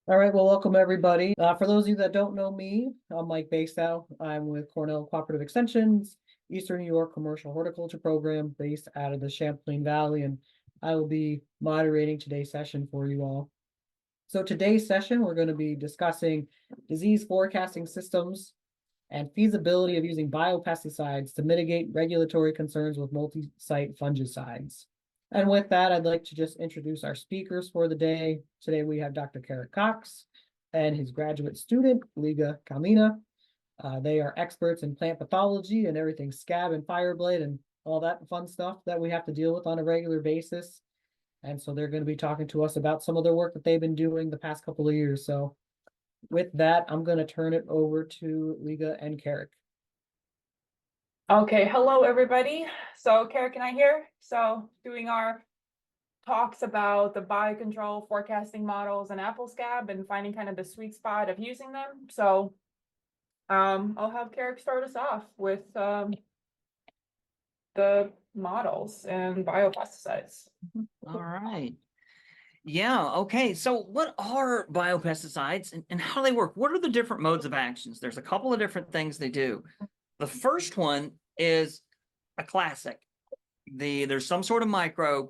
All right, well, welcome everybody. For those of you that don't know me, I'm Mike Bastow. I'm with Cornell Cooperative Extension's Eastern New York Commercial Horticulture Program based out of the Champlain Valley, and I will be moderating today's session for you all. So today's session, we're going to be discussing disease forecasting systems and feasibility of using biopesticides to mitigate regulatory concerns with multi-site fungicides. And with that, I'd like to just introduce our speakers for the day. Today we have Dr. Kerik Cox and his graduate student, Līga Kalniņa. They are experts in plant pathology and everything scab and fireblade and all that fun stuff that we have to deal with on a regular basis. And so they're going to be talking to us about some of their work that they've been doing the past couple of years. So with that, I'm going to turn it over to Līga and Kerik. Okay, hello everybody. So Kerik and I here. So doing our talks about the BioControl forecasting models and apple scab and finding kind of the sweet spot of using them. So I'll have Kerik start us off with the models and biopesticides. All right. Yeah, okay. So what are biopesticides and how do they work? What are the different modes of actions? There's a couple of different things they do. The first one is a classic. There's some sort of microbe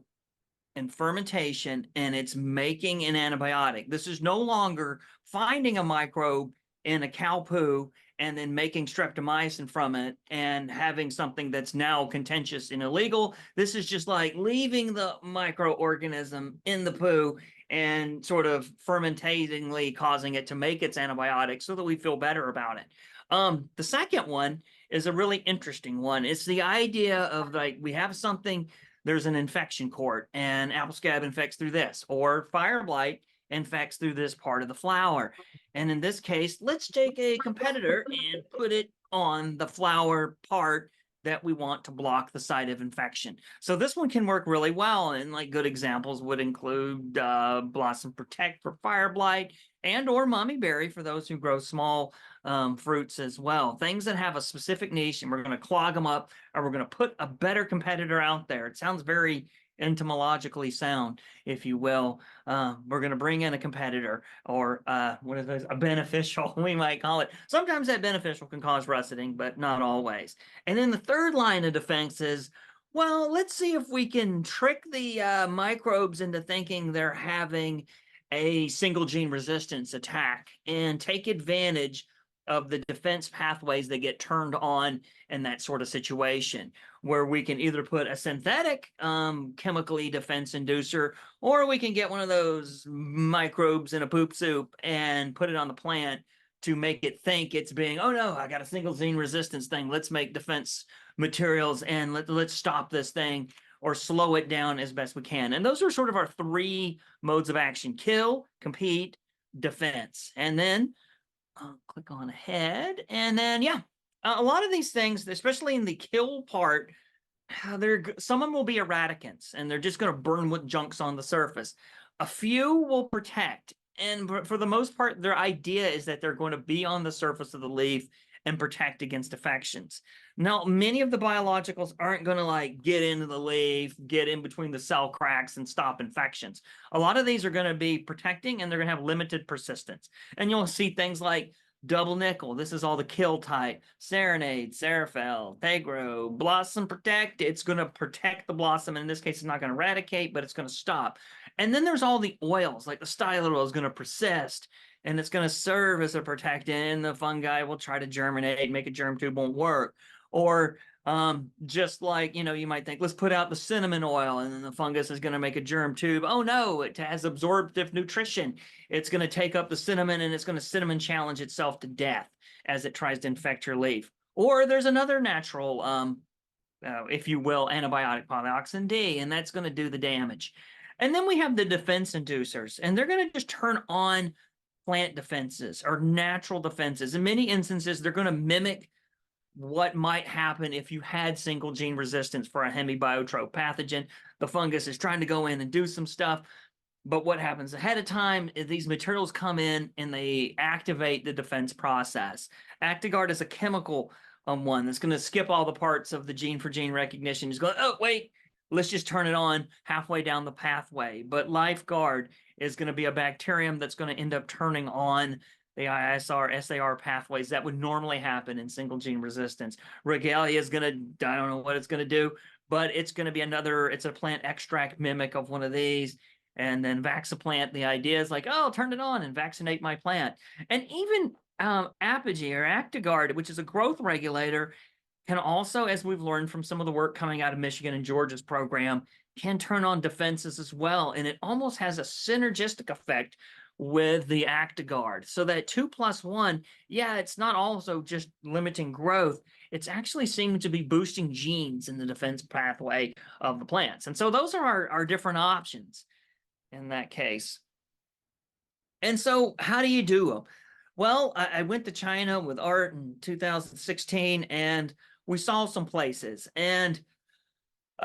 and fermentation, and it's making an antibiotic. This is no longer finding a microbe in a cow poo and then making streptomycin from it and having something that's now contentious and illegal. This is just like leaving the microorganism in the poo and sort of fermentatingly causing it to make its antibiotic so that we feel better about it. The second one is a really interesting one. It's the idea of like we have something, there's an infection court and apple scab infects through this, or fire blight infects through this part of the flower. And in this case, let's take a competitor and put it on the flower part that we want to block the site of infection. So this one can work really well. And like good examples would include Blossom Protect for fire blight and or Mommy Berry for those who grow small fruits as well. Things that have a specific niche, and we're going to clog them up, or we're going to put a better competitor out there. It sounds very entomologically sound, if you will. We're going to bring in a competitor, or what is this? A beneficial, we might call it. Sometimes that beneficial can cause russeting, but not always. And then the third line of defense is, well, let's see if we can trick the microbes into thinking they're having a single gene resistance attack and take advantage of the defense pathways that get turned on in that sort of situation, where we can either put a synthetic chemically defense inducer, or we can get one of those microbes in a poop soup and put it on the plant to make it think it's being, oh no, I got a single gene resistance thing. Let's make defense materials and let's stop this thing or slow it down as best we can. And those are sort of our three modes of action: kill, compete, defense. And then I'll click on ahead, and then yeah, a lot of these things, especially in the kill part, some of them will be eradicants, and they're just going to burn what junk's on the surface. A few will protect, and for the most part, their idea is that they're going to be on the surface of the leaf and protect against infections. Now, many of the biologicals aren't going to like get into the leaf, get in between the cell cracks and stop infections. A lot of these are going to be protecting, and they're going to have limited persistence. And you'll see things like double nickel. This is all the kill type. Serenade, Serafel, Tegro, Blossom Protect. It's going to protect the blossom. And in this case, it's not going to eradicate, but it's going to stop. And then there's all the oils, like the stylet oil is going to persist, and it's going to serve as a protectant, and the fungi will try to germinate, make a germ tube, won't work. Or just like, you might think, let's put out the cinnamon oil, and then the fungus is going to make a germ tube. Oh no, it has absorptive nutrition. It's going to take up the cinnamon, and it's going to cinnamon challenge itself to death as it tries to infect your leaf. Or there's another natural, if you will, antibiotic, polyoxin D, and that's going to do the damage. And then we have the defense inducers, and they're going to just turn on plant defenses or natural defenses. In many instances, they're going to mimic what might happen if you had single gene resistance for a hemibiotrope pathogen. The fungus is trying to go in and do some stuff, but what happens ahead of time is these materials come in and they activate the defense process. Actigard is a chemical one that's going to skip all the parts of the gene for gene recognition. It's going, oh, wait, let's just turn it on halfway down the pathway. But Lifeguard is going to be a bacterium that's going to end up turning on the ISR, SAR pathways that would normally happen in single gene resistance. Regalia is going to, I don't know what it's going to do, but it's going to be another, it's a plant extract mimic of one of these. And then Vaxaplant, the idea is like, oh, I'll turn it on and vaccinate my plant. And even Apogee or Actigard, which is a growth regulator, can also, as we've learned from some of the work coming out of Michigan and Georgia's program, can turn on defenses as well. And it almost has a synergistic effect with the Actigard. So that 2+1, yeah, it's not also just limiting growth. It's actually seeming to be boosting genes in the defense pathway of the plants. And so those are our different options in that case. And so how do you do them? Well, I went to China with Art in 2016, and we saw some places. And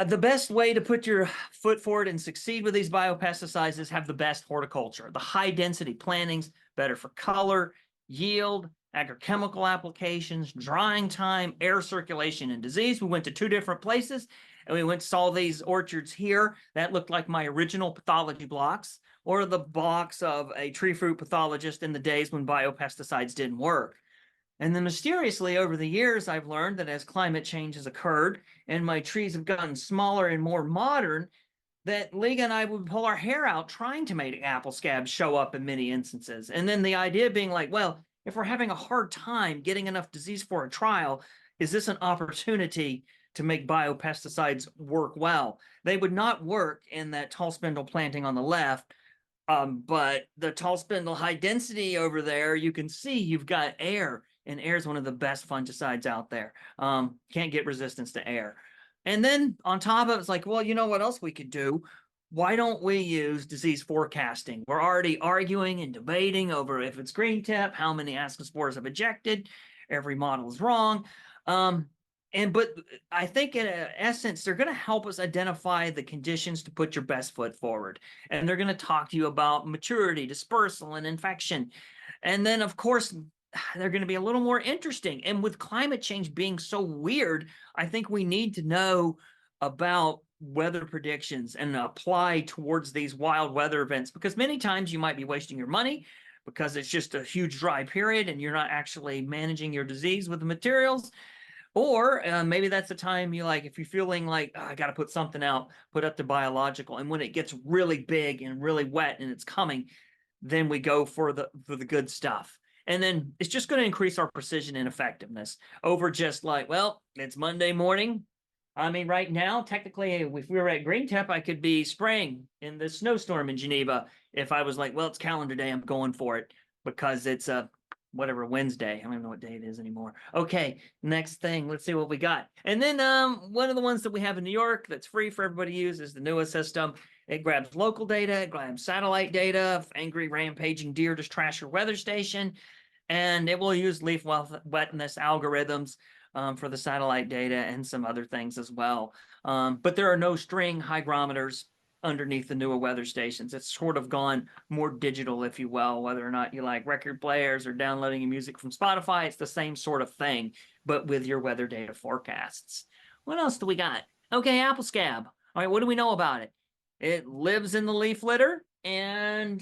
the best way to put your foot forward and succeed with these biopesticides is have the best horticulture. The high density plantings, better for color, yield, agrochemical applications, drying time, air circulation, and disease. We went to 2 different places, and we went saw these orchards here. That looked like my original pathology blocks, or the box of a tree fruit pathologist in the days when biopesticides didn't work. And then mysteriously over the years, I've learned that as climate change has occurred and my trees have gotten smaller and more modern, that Līga and I would pull our hair out trying to make apple scabs show up in many instances. And then the idea being like, well, if we're having a hard time getting enough disease for a trial, is this an opportunity to make biopesticides work well? They would not work in that tall spindle planting on the left, but the tall spindle high density over there, you can see you've got air. And air is one of the best fungicides out there. Can't get resistance to air. And then on top of it, it's like, well, you know what else we could do? Why don't we use disease forecasting? We're already arguing and debating over if it's green tip, how many ascospores have ejected. Every model is wrong. But I think in essence, they're going to help us identify the conditions to put your best foot forward. And they're going to talk to you about maturity, dispersal, and infection. And then, of course, they're going to be a little more interesting. And with climate change being so weird, I think we need to know about weather predictions and apply towards these wild weather events, because many times you might be wasting your money because it's just a huge dry period and you're not actually managing your disease with the materials. Or maybe that's the time you like, if you're feeling like, oh, I got to put something out, put up the biological. And when it gets really big and really wet and it's coming, then we go for the good stuff. And then it's just going to increase our precision and effectiveness over just like, well, it's Monday morning. I mean, right now, technically, if we were at green tip, I could be spraying in the snowstorm in Geneva. If I was like, well, it's calendar day, I'm going for it because it's a whatever Wednesday. I don't even know what day it is anymore. Okay, next thing, let's see what we got. And then one of the ones that we have in New York that's free for everybody to use is the NEWA system. It grabs local data, it grabs satellite data. If angry rampaging deer just trash your weather station, and it will use leaf wetness algorithms for the satellite data and some other things as well. But there are no string hygrometers underneath the NEWA weather stations. It's sort of gone more digital, if you will, whether or not you like record players or downloading your music from Spotify. It's the same sort of thing, but with your weather data forecasts. What else do we got? Okay, apple scab. All right, what do we know about it? It lives in the leaf litter, and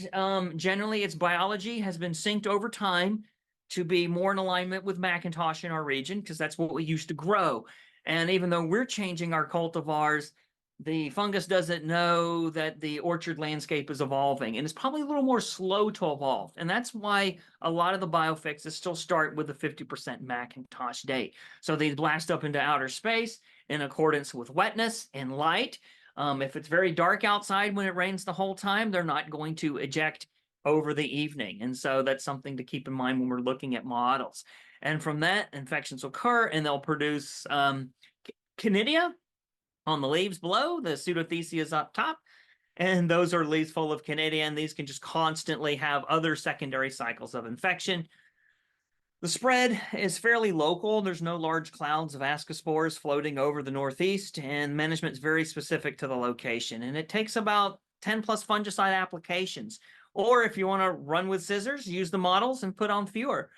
generally its biology has been synced over time to be more in alignment with Macintosh in our region, because that's what we used to grow. And even though we're changing our cultivars, the fungus doesn't know that the orchard landscape is evolving, and it's probably a little more slow to evolve. And that's why a lot of the biofixes still start with the 50% Macintosh date. So they blast up into outer space in accordance with wetness and light. If it's very dark outside when it rains the whole time, they're not going to eject over the evening. And so that's something to keep in mind when we're looking at models. And from that, infections occur, and they'll produce conidia on the leaves below, the pseudothecia up top, and those are leaves full of conidia, and these can just constantly have other secondary cycles of infection. The spread is fairly local. There's no large clouds of ascospores floating over the Northeast, and management is very specific to the location. And it takes about 10 plus fungicide applications. Or if you want to run with scissors, use the models and put on fewer.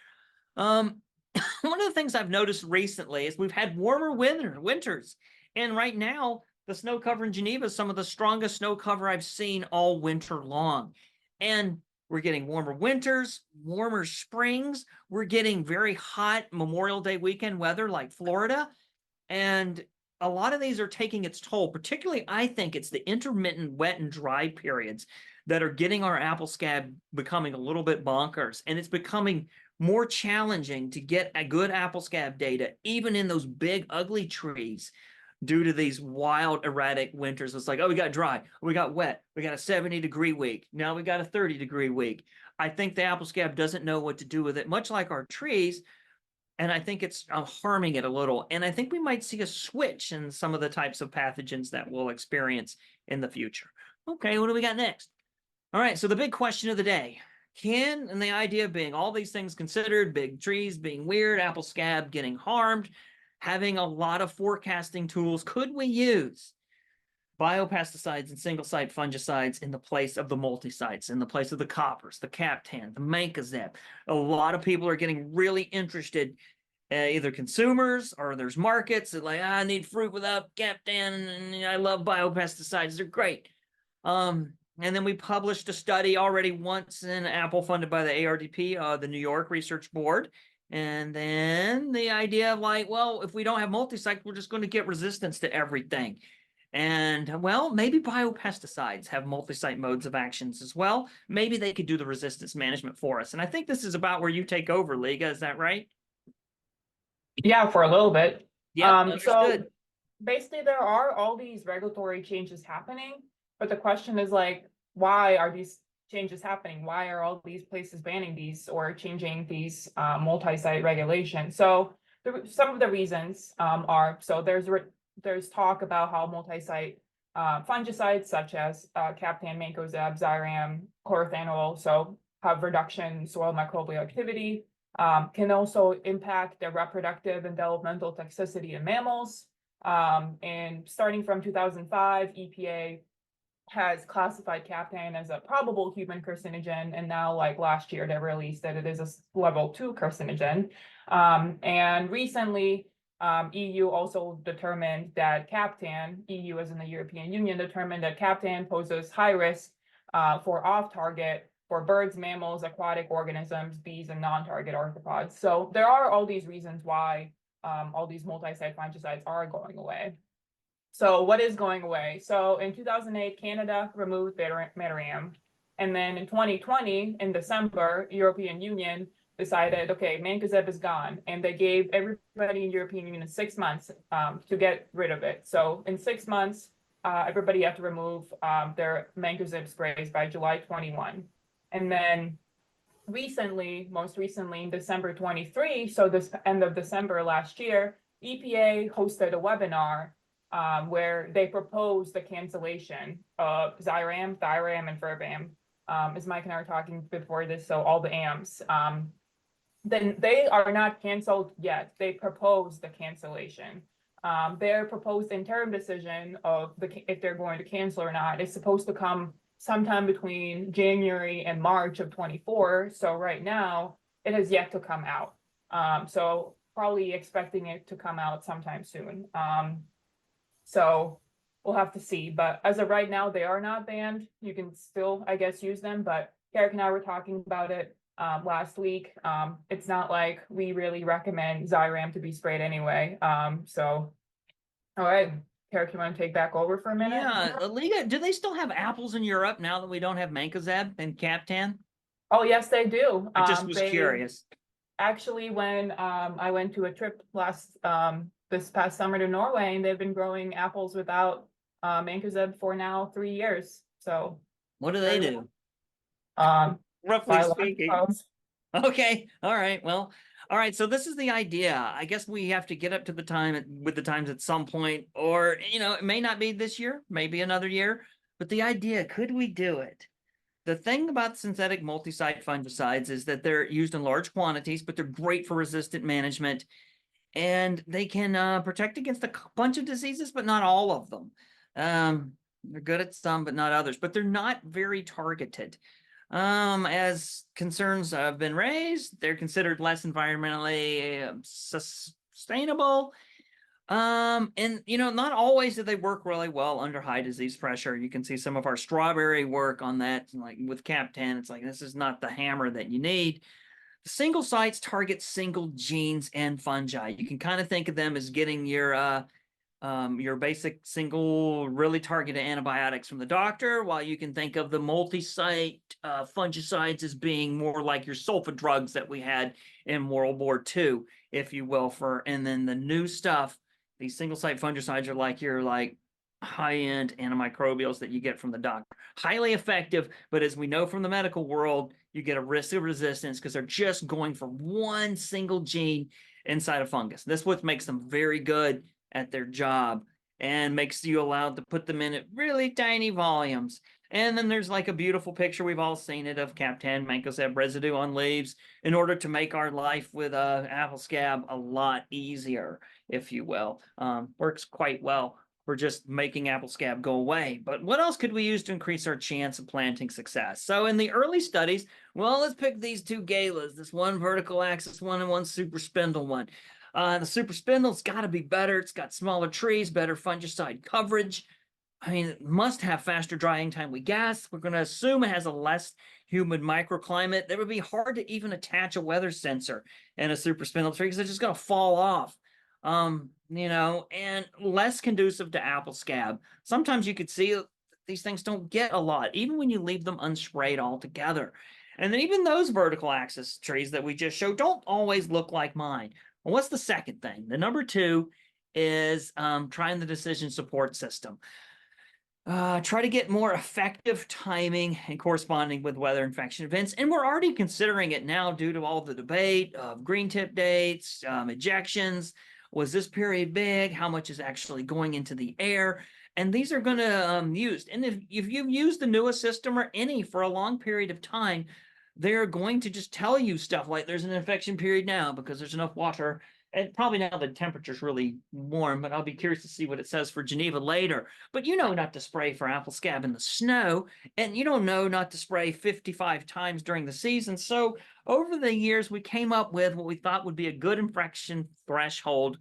One of the things I've noticed recently is we've had warmer winters. And right now, the snow cover in Geneva is some of the strongest snow cover I've seen all winter long. And we're getting warmer winters, warmer springs. We're getting very hot Memorial Day weekend weather like Florida. And a lot of these are taking its toll. Particularly, I think it's the intermittent wet and dry periods that are getting our apple scab becoming a little bit bonkers. And it's becoming more challenging to get a good apple scab data, even in those big, ugly trees, due to these wild, erratic winters. It's like, oh, we got dry, we got wet, we got a 70-degree week, now we got a 30-degree week. I think the apple scab doesn't know what to do with it, much like our trees, and I think it's harming it a little. And I think we might see a switch in some of the types of pathogens that we'll experience in the future. Okay, what do we got next? All right, so the big question of the day. And the idea being all these things considered, big trees being weird, apple scab getting harmed, having a lot of forecasting tools, could we use biopesticides and single-site fungicides in the place of the multisites, in the place of the coppers, the Captan, the Mancozeb? A lot of people are getting really interested, either consumers or there's markets that like, I need fruit without Captan, and I love biopesticides, they're great. And then we published a study already once in Apple funded by the ARDP, the New York Research Board. And then the idea of like, well, if we don't have multisite, we're just going to get resistance to everything. And well, maybe biopesticides have multi-site modes of actions as well. Maybe they could do the resistance management for us. And I think this is about where you take over, Līga. Is that right? Yeah, for a little bit. Yeah, So understood. basically there are all these regulatory changes happening, but the question is like, why are these changes happening? Why are all these places banning these or changing these multi-site regulations? So some of the reasons are, so there's talk about how multi-site fungicides such as Captan, Mancozeb, Xyram, chlorothalonil, so have reduction in soil microbial activity, can also impact the reproductive and developmental toxicity in mammals. And starting from 2005, EPA has classified Captan as a probable human carcinogen, and now, like last year, they released that it is a level 2 carcinogen. And recently, EU also determined that Captan, EU as in the European Union, determined that Captan poses high risk for off-target for birds, mammals, aquatic organisms, bees, and non-target arthropods. So there are all these reasons why all these multi-site fungicides are going away. So what is going away? So in 2008, Canada removed Metariam. And then in 2020, in December, European Union decided, okay, Mancozeb is gone. And they gave everybody in European Union 6 months to get rid of it. So in 6 months, everybody had to remove their Mancozeb sprays by July 21. And then recently, most recently in December 23, so this end of December last year, EPA hosted a webinar where they proposed the cancellation of Xyram, Thyram, and Verbam. As Mike and I were talking before this, so all the AMs. Then they are not canceled yet. They proposed the cancellation. Their proposed interim decision of if they're going to cancel or not is supposed to come sometime between January and March of 24. So right now, it has yet to come out. So probably expecting it to come out sometime soon. So we'll have to see. But as of right now, they are not banned. You can still, I guess, use them. But Kerik and I were talking about it last week. It's not like we really recommend Xyram to be sprayed anyway. So, all right. Kerik, you want to take back over for a minute? Yeah, Līga, do they still have apples in Europe now that we don't have Mancozeb and Captan? Oh, yes, they do. I just was curious. Actually, when I went to a trip this past summer to Norway, and they've been growing apples without Mancozeb for now 3 years. So what do they do? Roughly speaking. Okay, all right. Well, all right. So this is the idea. I guess we have to get up to the time with the times at some point, or it may not be this year, maybe another year. But the idea, could we do it? The thing about synthetic multi-site fungicides is that they're used in large quantities, but they're great for resistant management. And they can protect against a bunch of diseases, but not all of them. They're good at some, but not others. But they're not very targeted. As concerns have been raised, they're considered less environmentally sustainable. And not always do they work really well under high disease pressure. You can see some of our strawberry work on that, like with Cap 10. It's like, this is not the hammer that you need. The single sites target single genes and fungi. You can kind of think of them as getting your basic single really targeted antibiotics from the doctor, while you can think of the multi-site fungicides as being more like your sulfa drugs that we had in World War II, if you will. And then the new stuff, these single-site fungicides are like your high-end antimicrobials that you get from the doctor. Highly effective, but as we know from the medical world, you get a risk of resistance because they're just going for one single gene inside a fungus. That's what makes them very good at their job and makes you allowed to put them in at really tiny volumes. And then there's like a beautiful picture, we've all seen it, of Cap 10 mancozeb residue on leaves in order to make our life with apple scab a lot easier, if you will. Works quite well for just making apple scab go away. But what else could we use to increase our chance of planting success? So in the early studies, well, let's pick these two galas, this one vertical axis one and one super spindle one. The super spindle's got to be better. It's got smaller trees, better fungicide coverage. I mean, it must have faster drying time, we guess. We're going to assume it has a less humid microclimate. It would be hard to even attach a weather sensor in a super spindle tree because it's just going to fall off. And less conducive to apple scab. Sometimes you could see these things don't get a lot, even when you leave them unsprayed altogether. And then even those vertical axis trees that we just showed don't always look like mine. Well, what's the second thing? The number two is trying the decision support system. Try to get more effective timing and corresponding with weather infection events. And we're already considering it now due to all the debate of green tip dates, ejections. Was this period big? How much is actually going into the air? And these are going to used. And if you've used the NEWA system or any for a long period of time, they're going to just tell you stuff like there's an infection period now because there's enough water. And probably now the temperature's really warm, but I'll be curious to see what it says for Geneva later. But you know not to spray for apple scab in the snow, and you don't know not to spray 55 times during the season. So over the years, we came up with what we thought would be a good infection threshold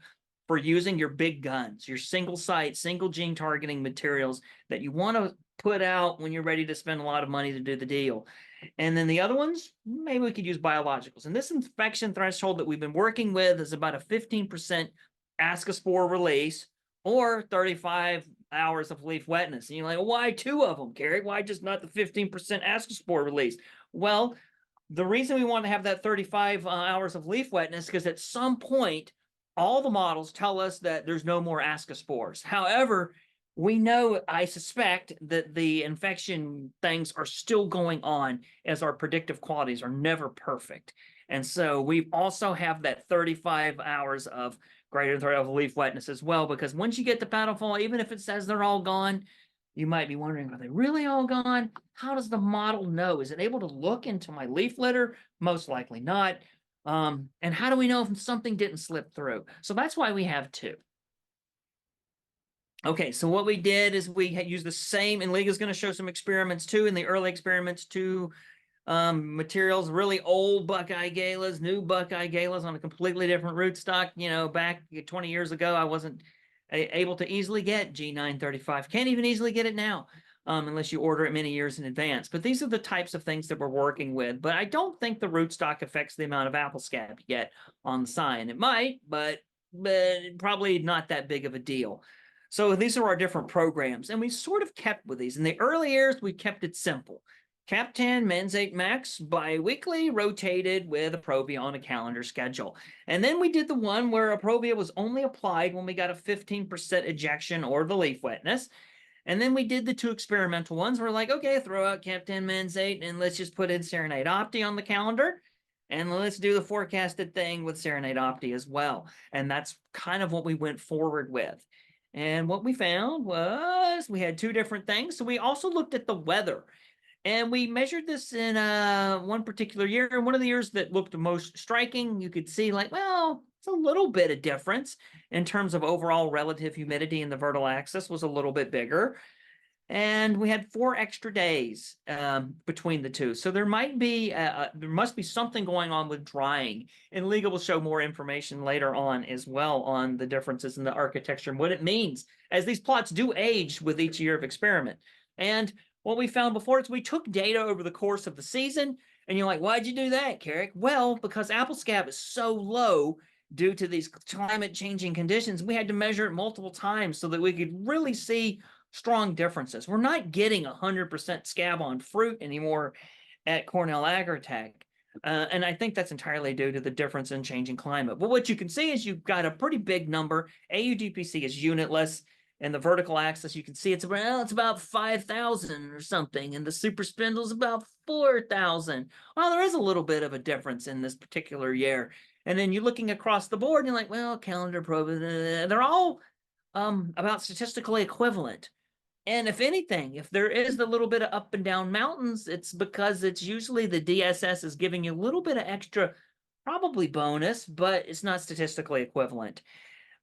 for using your big guns, your single site, single gene targeting materials that you want to put out when you're ready to spend a lot of money to do the deal. And then the other ones, maybe we could use biologicals. And this infection threshold that we've been working with is about a 15% ascospore release or 35 hours of leaf wetness. And you're like, well, why two of them, Kerik? Why just not the 15% ascospore release? Well, the reason we want to have that 35 hours of leaf wetness is because at some point, all the models tell us that there's no more ascospores. However, we know, I suspect, that the infection things are still going on as our predictive qualities are never perfect. And so we also have that 35 hours of greater than of leaf wetness as well, because once you get the paddleful, even if it says they're all gone, you might be wondering, are they really all gone? How does the model know? Is it able to look into my leaf litter? Most likely not. And how do we know if something didn't slip through? So that's why we have two. Okay, so what we did is we used the same, and Līga is going to show some experiments too, in the early experiments, two materials, really old Buckeye galas, new Buckeye galas on a completely different rootstock. Back 20 years ago, I wasn't able to easily get G935. Can't even easily get it now, unless you order it many years in advance. But these are the types of things that we're working with. But I don't think the rootstock affects the amount of apple scab you get on the sign. It might, but probably not that big of a deal. So these are our different programs, and we sort of kept with these. In the early years, we kept it simple. Cap 10, Menzate Max, bi-weekly, rotated with Aprobia on a calendar schedule. And then we did the one where Aprobia was only applied when we got a 15% ejection or the leaf wetness. And then we did the two experimental ones. We're like, okay, throw out Cap 10 Menzate, and let's just put in Serenade Opti on the calendar. And let's do the forecasted thing with Serenade Opti as well. And that's kind of what we went forward with. And what we found was we had two different things. So we also looked at the weather. And we measured this in one particular year. And one of the years that looked the most striking, you could see like, well, it's a little bit of difference in terms of overall relative humidity in the vertical axis was a little bit bigger. and we had 4 extra days between the two. So there must be something going on with drying, and Līga will show more information later on as well on the differences in the architecture and what it means, as these plots do age with each year of experiment. And what we found before is we took data over the course of the season, and you're like, why'd you do that, Kerik? Well, because apple scab is so low due to these climate changing conditions, we had to measure it multiple times so that we could really see strong differences. We're not getting 100% scab on fruit anymore at Cornell Agritech. And I think that's entirely due to the difference in changing climate. But what you can see is you've got a pretty big number. AUDPC is unitless. And the vertical axis, you can see it's about 5,000 or something. And the super spindle is about 4,000. Well, there is a little bit of a difference in this particular year. And then you're looking across the board and you're like, well, calendar probe, they're all about statistically equivalent. And if anything, if there is a little bit of up and down mountains, it's because it's usually the DSS is giving you a little bit of extra, probably bonus, but it's not statistically equivalent,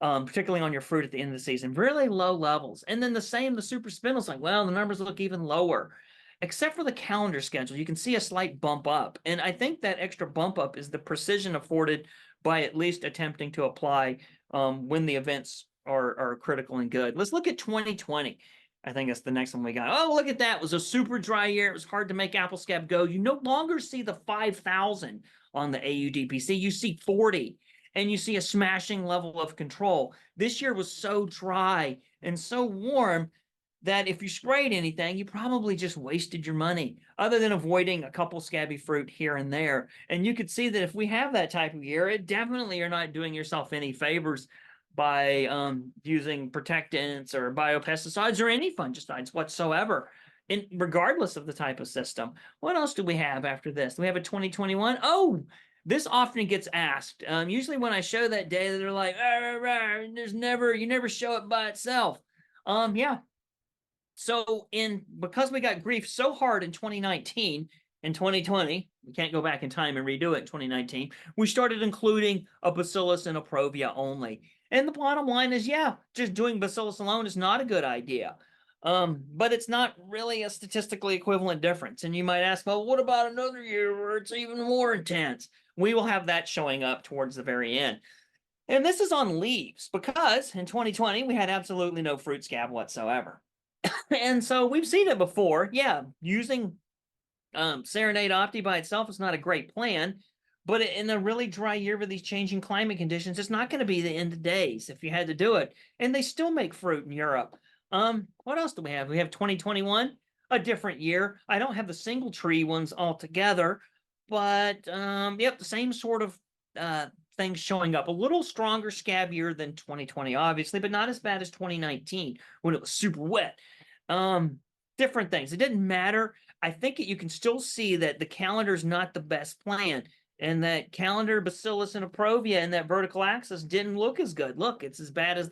particularly on your fruit at the end of the season. Really low levels. And then the super spindle's like, well, the numbers look even lower. Except for the calendar schedule, you can see a slight bump up. And I think that extra bump up is the precision afforded by at least attempting to apply when the events are critical and good. Let's look at 2020. I think that's the next one we got. Oh, look at that. It was a super dry year. It was hard to make apple scab go. You no longer see the 5,000 on the AUDPC. You see 40, and you see a smashing level of control. This year was so dry and so warm that if you sprayed anything, you probably just wasted your money, other than avoiding a couple scabby fruit here and there. And you could see that if we have that type of year, it definitely you're not doing yourself any favors by using protectants or biopesticides or any fungicides whatsoever, regardless of the type of system. What else do we have after this? Do we have a 2021? Oh, this often gets asked. Usually when I show that data, they're like, you never show it by itself. Yeah. So because we got grief so hard in 2019 and 2020, we can't go back in time and redo it in 2019, we started including a bacillus and a provia only. And the bottom line is, yeah, just doing bacillus alone is not a good idea. But it's not really a statistically equivalent difference. And you might ask, well, what about another year where it's even more intense? We will have that showing up towards the very end. And this is on leaves, because in 2020, we had absolutely no fruit scab whatsoever. And so we've seen it before. Yeah, using Serenade Opti by itself is not a great plan, but in a really dry year with these changing climate conditions, it's not going to be the end of days if you had to do it. And they still make fruit in Europe. What else do we have? We have 2021, a different year. I don't have the single tree ones all together, but yep, the same sort of things showing up. A little stronger scab year than 2020, obviously, but not as bad as 2019 when it was super wet. Different things. It didn't matter. I think you can still see that the calendar is not the best plan, and that calendar, bacillus, and aprovia and that vertical axis didn't look as good. Look, it's as bad as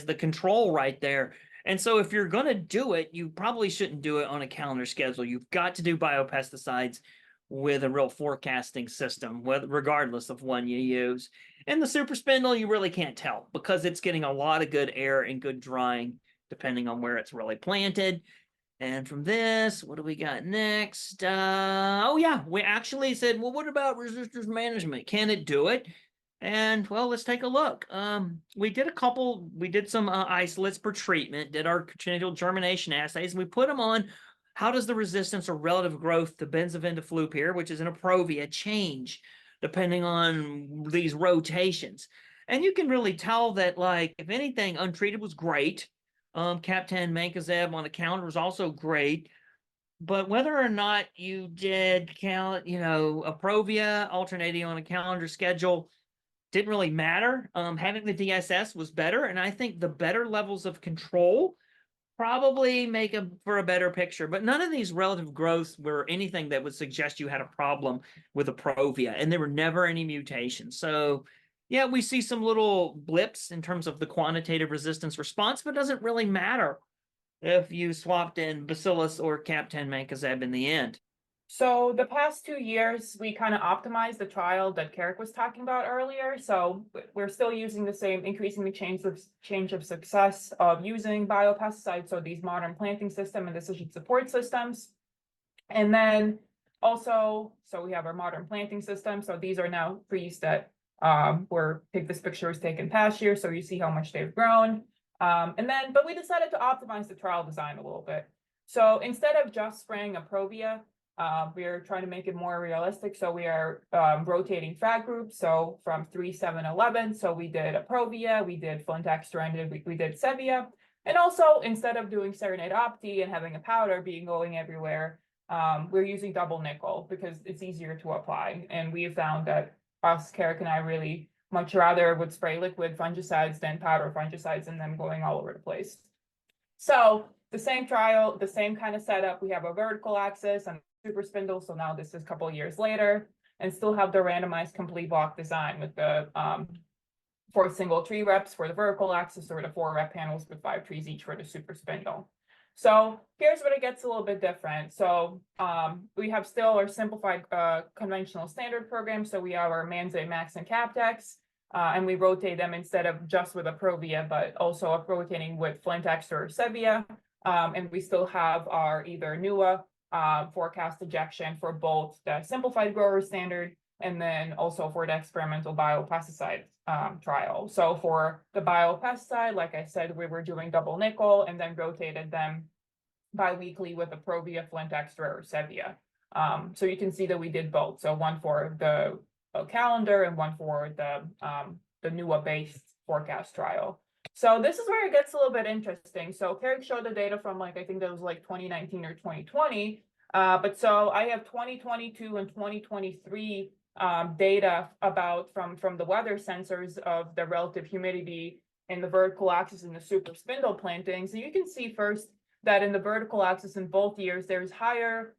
the control right there. And so if you're going to do it, you probably shouldn't do it on a calendar schedule. You've got to do biopesticides with a real forecasting system, regardless of one you use. And the super spindle, you really can't tell because it's getting a lot of good air and good drying, depending on where it's really planted. And from this, what do we got next? Oh yeah, we actually said, well, what about resistors management? Can it do it? And well, let's take a look. We did some isolates per treatment, did our congenital germination assays, and we put them on how does the resistance or relative growth to benzovindoflup, which is an aprovia, change depending on these rotations. And you can really tell that, like, if anything, untreated was great. Cap10 mancozeb on the calendar was also great. But whether or not you did aprovia alternating on a calendar schedule didn't really matter. Having the DSS was better, and I think the better levels of control probably make for a better picture. But none of these relative growths were anything that would suggest you had a problem with aprovia, and there were never any mutations. So yeah, we see some little blips in terms of the quantitative resistance response, but it doesn't really matter if you swapped in bacillus or cap10 mancozeb in the end. So the past 2 years, we kind of optimized the trial that Kerik was talking about earlier. So we're still using the same, increasing the change of success of using biopesticides. So these modern planting system and decision support systems. And then also, so we have our modern planting system. So these are now trees that this picture was taken past year. So you see how much they've grown. But we decided to optimize the trial design a little bit. So instead of just spraying a Provia, we are trying to make it more realistic. So we are rotating frag groups. So from 3, 7, 11. So we did a Provia, we did Flint Extra, and we did Sevia. And also, instead of doing Serenade Opti and having a powder going everywhere, we're using double nickel because it's easier to apply. And we have found that Kerik and I really much rather would spray liquid fungicides than powder fungicides and them going all over the place. So the same trial, the same kind of setup. We have a vertical axis and super spindle. So now this is a couple of years later, and still have the randomized complete block design with the 4 single tree reps for the vertical axis, or the 4 rep panels with 5 trees each for the super spindle. So here's where it gets a little bit different. So we have still our simplified conventional standard program. So we have our Manze, Max, and Captex, and we rotate them instead of just with a Provia, but also rotating with Flint Extra or Sevia. And we still have our either NEWA forecast ejection for both the simplified grower standard and then also for the experimental biopesticide trial. So for the biopesticide, like I said, we were doing double nickel and then rotated them bi-weekly with a Provia, Flint Extra, or Sevia. So you can see that we did both. So one for the calendar and one for the NEWA-based forecast trial. So this is where it gets a little bit interesting. So Kerik showed the data from I think that was 2019 or 2020. But so I have 2022 and 2023 data about from the weather sensors of the relative humidity in the vertical axis and the super spindle plantings. And you can see first that in the vertical axis in both years, there's higher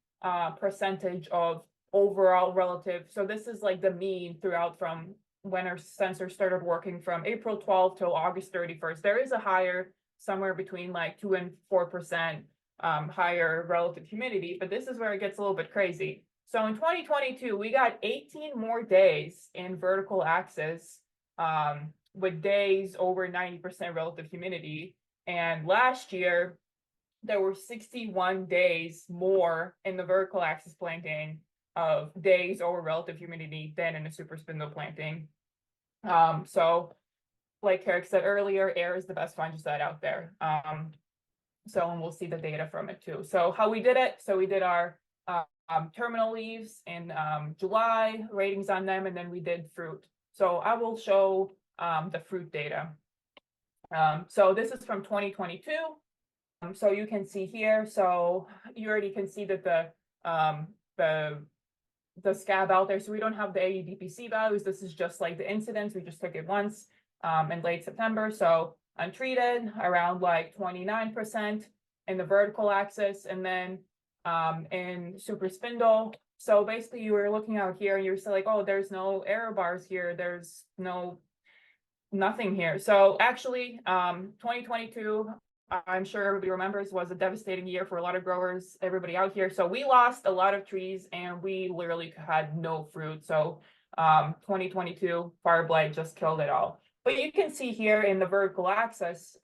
percentage of overall relative. So this is the mean throughout from when our sensor started working from April 12th till August 31st. There is a higher, somewhere between 2 and 4% higher relative humidity, but this is where it gets a little bit crazy. So in 2022, we got 18 more days in vertical axis with days over 90% relative humidity. And last year, there were 61 days more in the vertical axis planting of days over relative humidity than in the super spindle planting. So like Kerik said earlier, air is the best fungicide out there. And we'll see the data from it too. So how we did it, so we did our terminal leaves in July, ratings on them, and then we did fruit. So I will show the fruit data. So this is from 2022. So you can see here, so you already can see that the scab out there. So we don't have the AUDPC values. This is just the incidence. We just took it once in late September. So untreated around 29% in the vertical axis, and then in super spindle. So basically you were looking out here and you're still oh, there's no error bars here. There's nothing here. So actually 2022, I'm sure everybody remembers, was a devastating year for a lot of growers, everybody out here. So we lost a lot of trees and we literally had no fruit. So 2022 fire blight just killed it all. But you can see here in the vertical axis,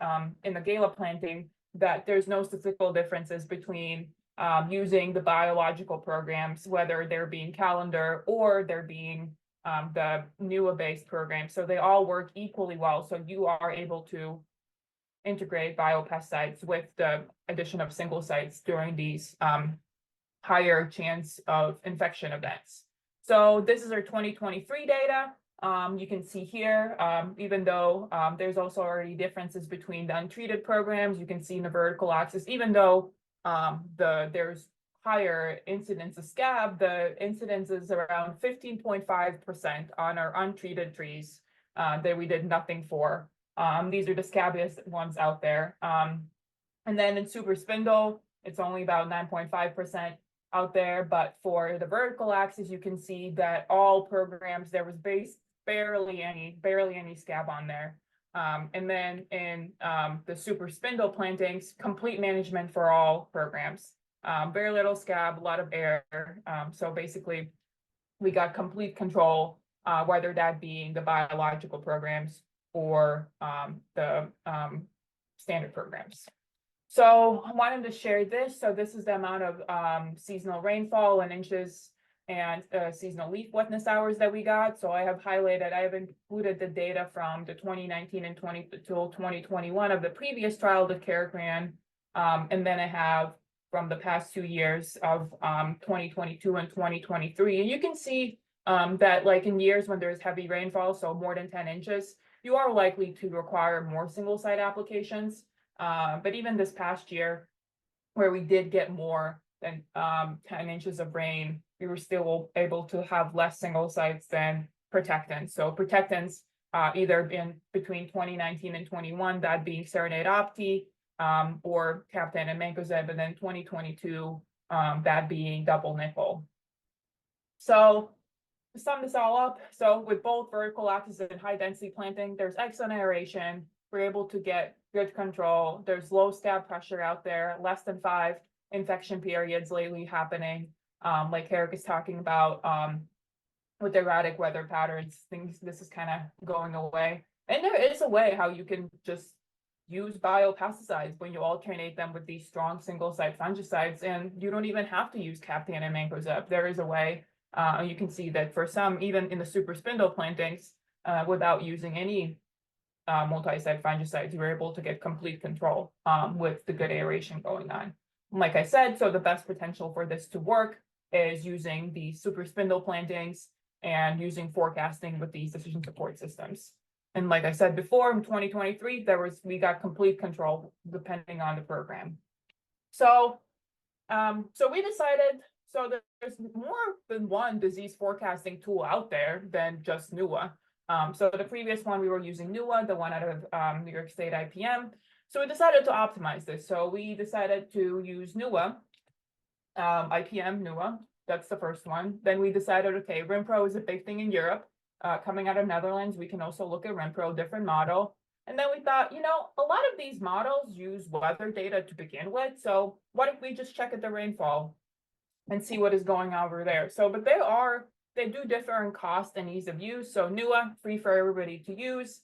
in the Gala planting, that there's no statistical differences between using the biological programs, whether they're being calendar or they're being the NEWA-based program. So they all work equally well. So you are able to integrate biopesticides with the addition of single sites during these higher chance of infection events. So this is our 2023 data. You can see here, even though there's also already differences between the untreated programs, you can see in the vertical axis, even though there's higher incidence of scab, the incidence is around 15.5% on our untreated trees that we did nothing for. These are the scabbiest ones out there. And then in super spindle, it's only about 9.5% out there. But for the vertical axis, you can see that all programs, there was barely any scab on there. And then in the super spindle plantings, complete management for all programs. very little scab, a lot of air. So basically, we got complete control, whether that being the biological programs or the standard programs. So I wanted to share this. So this is the amount of seasonal rainfall in inches and seasonal leaf wetness hours that we got. So I have included the data from the 2019 and 2021 of the previous trial that Kerik ran. And then I have from the past 2 years of 2022 and 2023. And you can see that like in years when there's heavy rainfall, so more than 10 inches, you are likely to require more single site applications. But even this past year, where we did get more than 10 inches of rain, we were still able to have less single sites than protectants. So protectants either in between 2019 and 21, that being Serenade Opti, or Captain and Mancozeb, and then 2022, that being double nickel. So to sum this all up, so with both vertical axis and high density planting, there's excellent aeration. We're able to get good control. There's low scab pressure out there, less than 5 infection periods lately happening. Like Kerik is talking about with erratic weather patterns, this is kind of going away. And there is a way how you can just use biopesticides when you alternate them with these strong single site fungicides, and you don't even have to use Captan and Mancozeb. There is a way. You can see that for some, even in the super spindle plantings, without using any multi-site fungicides, you were able to get complete control with the good aeration going on. Like I said, so the best potential for this to work is using the super spindle plantings and using forecasting with these decision support systems. And like I said before, in 2023, we got complete control depending on the program. So, we decided, so there's more than one disease forecasting tool out there than just NEWA. So the previous one, we were using NEWA, the one out of New York State IPM. So we decided to optimize this. So we decided to use NEWA, IPM NEWA, that's the first one. Then we decided, okay, RimPro is a big thing in Europe. Coming out of Netherlands, we can also look at RimPro, different model. And then we thought, you know, a lot of these models use weather data to begin with. So what if we just check at the rainfall and see what is going on over there? So, but they do differ in cost and ease of use. So NEWA, free for everybody to use.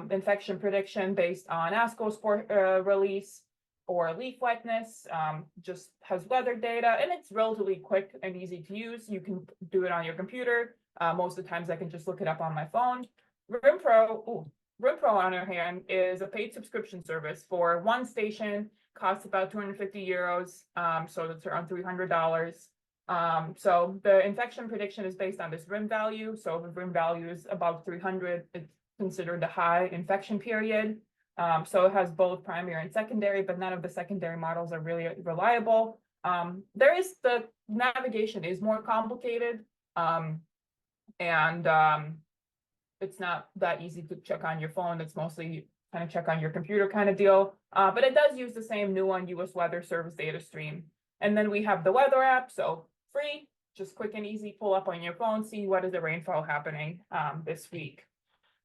Infection prediction based on ascospore release or leaf wetness, just has weather data, and it's relatively quick and easy to use. You can do it on your computer. Most of the times I can just look it up on my phone. RimPro on our hand is a paid subscription service for one station, costs about 250 euros. So that's around $300. So the infection prediction is based on this RIM value. So if the RIM value is above 300, it's considered a high infection period. So it has both primary and secondary, but none of the secondary models are really reliable. The navigation is more complicated. It's not that easy to check on your phone. It's mostly kind of check on your computer kind of deal. But it does use the same NEWA US Weather Service data stream. And then we have the weather app, so free, just quick and easy, pull up on your phone, see what is the rainfall happening this week.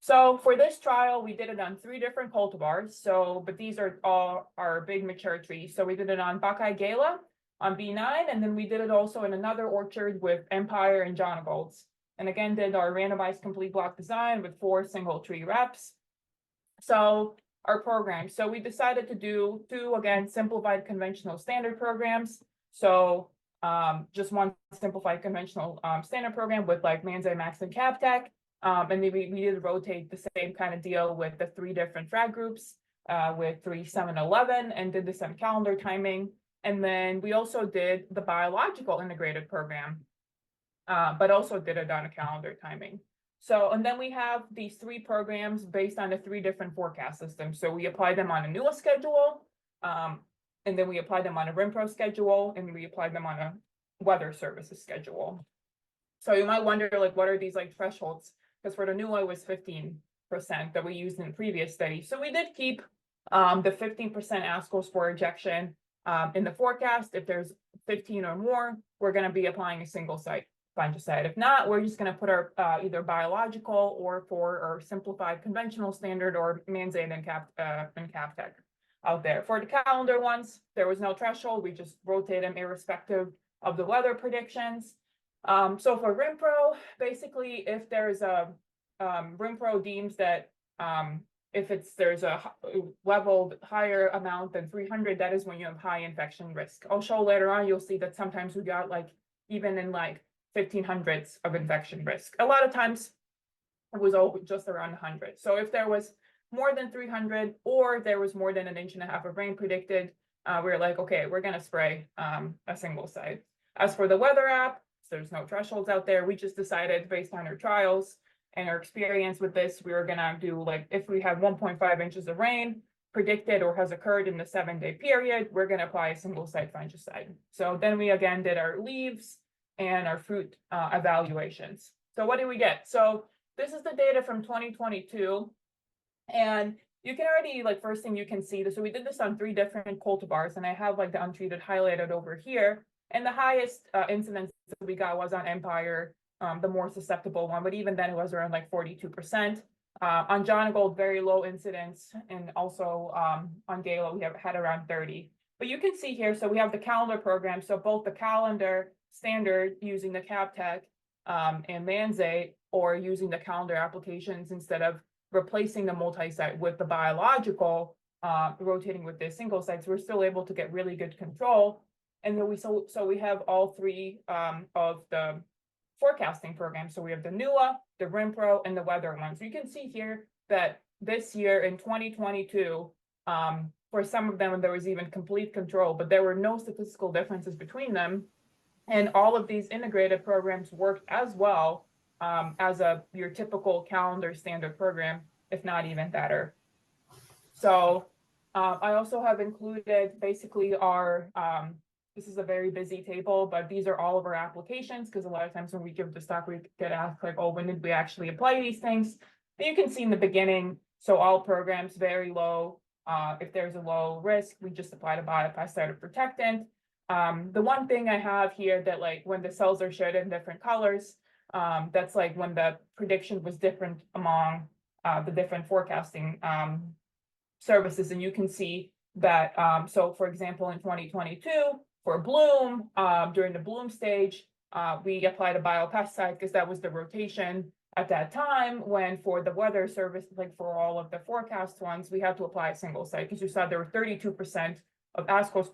So for this trial, we did it on 3 different cultivars. But these are all our big mature trees. So we did it on Buckeye Gala, on B9, and then we did it also in another orchard with Empire and Jonagolds. And again, did our randomized complete block design with 4 single tree reps. So our program. So we decided to do 2, again, simplified conventional standard programs. So just one simplified conventional standard program with like Manzai, Max, and CapTech. And then we did rotate the same kind of deal with the 3 different frag groups with 3, 7, 11, and did the same calendar timing. And then we also did the biological integrated program, but also did it on a calendar timing. So, and then we have these 3 programs based on the 3 different forecast systems. So we apply them on a NEWA schedule, and then we apply them on a RimPro schedule, and we apply them on a weather services schedule. So you might wonder, like, what are these like thresholds? Because for the NEWA, it was 15% that we used in the previous study. So we did keep the 15% ascospore ejection in the forecast. If there's 15 or more, we're going to be applying a single site fungicide. If not, we're just going to put our either biological or simplified conventional standard or Manzane and CapTech. out there. For the calendar ones, there was no threshold. We just rotate them irrespective of the weather predictions. So for RimPro, basically, if there's a RimPro deems that if there's a leveled higher amount than 300, that is when you have high infection risk. I'll show later on, you'll see that sometimes we got like even in like 1500s of infection risk. A lot of times it was just around 100. So if there was more than 300 or there was more than 1.5 inches of rain predicted, we were like, okay, we're going to spray a single site. As for the weather app, there's no thresholds out there. We just decided based on our trials and our experience with this, we were going to do like if we have 1.5 inches of rain predicted or has occurred in the 7-day period, we're going to apply a single site fungicide. So then we again did our leaves and our fruit evaluations. So what do we get? So this is the data from 2022. And you can already, like, first thing you can see this. So we did this on 3 different cultivars, and I have like the untreated highlighted over here. And the highest incidence that we got was on Empire, the more susceptible one, but even then it was around like 42%. On John Gold, very low incidence, and also on Gala, we have had around 30. But you can see here, so we have the calendar program. So both the calendar standard using the CapTech and Manzate, or using the calendar applications instead of replacing the multi-site with the biological, rotating with the single sites, we're still able to get really good control. And then we have all 3 of the forecasting programs. So we have the NEWA, the RimPro, and the weather one. So you can see here that this year in 2022, for some of them, there was even complete control, but there were no statistical differences between them. And all of these integrated programs worked as well as your typical calendar standard program, if not even better. So I also have included basically our, this is a very busy table, but these are all of our applications, because a lot of times when we give the stock, we get asked like, oh, when did we actually apply these things? And you can see in the beginning, so all programs very low. If there's a low risk, we just apply the biopesticide or protectant. The one thing I have here that, like, when the cells are showed in different colors, that's like when the prediction was different among the different forecasting services. And you can see that, so for example, in 2022, for bloom, during the bloom stage, we applied a biopesticide because that was the rotation at that time, when for the weather service, like for all of the forecast ones, we had to apply a single site, because you saw there were 32% of ASCO scores